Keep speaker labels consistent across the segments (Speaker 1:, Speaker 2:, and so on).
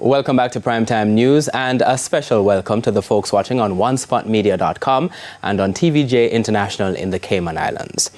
Speaker 1: Welcome back to Primetime News, and a special welcome to the folks watching on onespotmedia.com and on TVJ International in the Cayman Islands.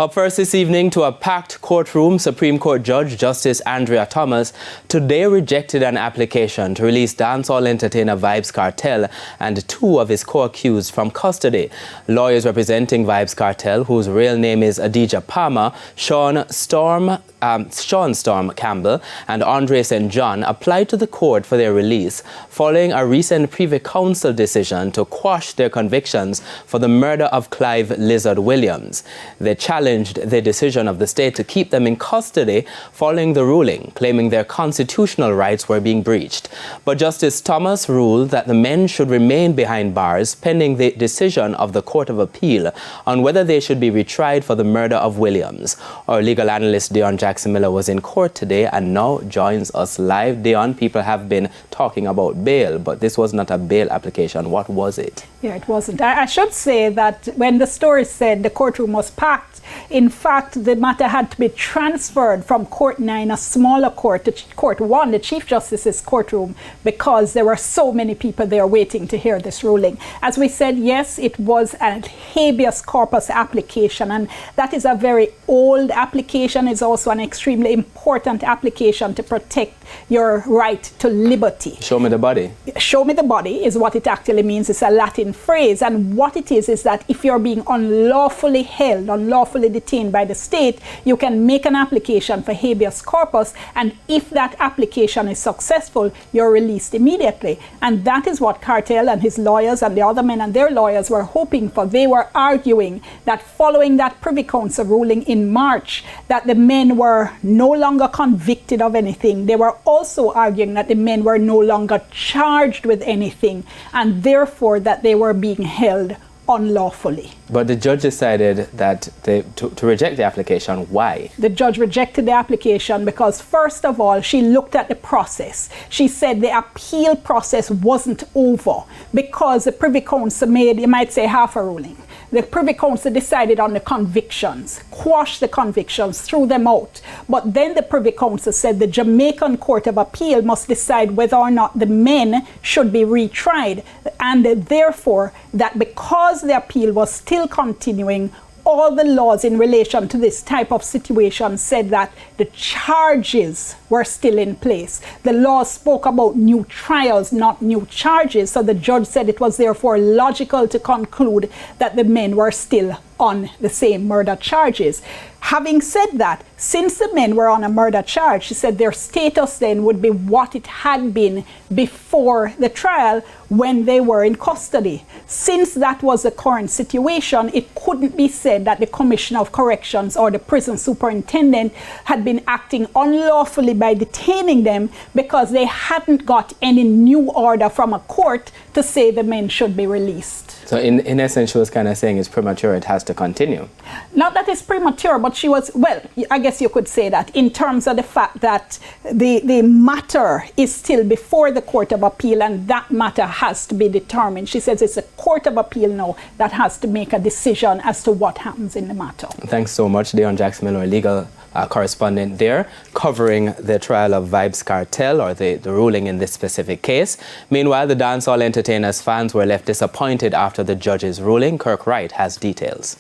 Speaker 1: Up first this evening, to a packed courtroom, Supreme Court Judge Justice Andrea Thomas today rejected an application to release dancehall entertainer Vybz Kartel and two of his co-accused from custody. Lawyers representing Vybz Kartel, whose real name is Adidja Palmer, Sean Storm Campbell and Andre St. John, applied to the court for their release following a recent Privy Council decision to quash their convictions for the murder of Clive Lizard Williams. They challenged the decision of the state to keep them in custody following the ruling, claiming their constitutional rights were being breached. But Justice Thomas ruled that the men should remain behind bars pending the decision of the Court of Appeal on whether they should be retried for the murder of Williams. Our legal analyst Dion Jackson Miller was in court today and now joins us live. Dion, people have been talking about bail, but this was not a bail application. What was it?
Speaker 2: Yeah, it wasn't. I should say that when the story said the courtroom was packed, in fact, the matter had to be transferred from Court 9, a smaller court, to Court 1, the Chief Justice's courtroom, because there were so many people there waiting to hear this ruling. As we said, yes, it was a habeas corpus application, and that is a very old application. It's also an extremely important application to protect your right to liberty.
Speaker 1: Show me the body.
Speaker 2: Show me the body is what it actually means. It's a Latin phrase, and what it is that if you're being unlawfully held, unlawfully detained by the state, you can make an application for habeas corpus, and if that application is successful, you're released immediately. And that is what Kartel and his lawyers and the other men and their lawyers were hoping for. They were arguing that following that Privy Council ruling in March, that the men were no longer convicted of anything. They were also arguing that the men were no longer charged with anything, and therefore that they were being held unlawfully.
Speaker 1: But the judge decided that to reject the application. Why?
Speaker 2: The judge rejected the application because, first of all, she looked at the process. She said the appeal process wasn't over because the Privy Council made, you might say, half a ruling. The Privy Council decided on the convictions, quashed the convictions, threw them out. But then the Privy Council said the Jamaican Court of Appeal must decide whether or not the men should be retried. And therefore, that because the appeal was still continuing, all the laws in relation to this type of situation said that the charges were still in place. The law spoke about new trials, not new charges. So the judge said it was therefore logical to conclude that the men were still on the same murder charges. Having said that, since the men were on a murder charge, she said their status then would be what it had been before the trial when they were in custody. Since that was the current situation, it couldn't be said that the Commissioner of Corrections or the prison superintendent had been acting unlawfully by detaining them because they hadn't got any new order from a court to say the men should be released.
Speaker 1: So in essence, she was kind of saying it's premature, it has to continue.
Speaker 2: Not that it's premature, but she was, well, I guess you could say that in terms of the fact that the matter is still before the Court of Appeal, and that matter has to be determined. She says it's a Court of Appeal now that has to make a decision as to what happens in the matter. Thanks
Speaker 1: so much, Dion Jackson Miller, legal correspondent there, covering the trial of Vybz Kartel, or the ruling in this specific case. Meanwhile, the dancehall entertainers' fans were left disappointed after the judge's ruling. Kirk Wright has details.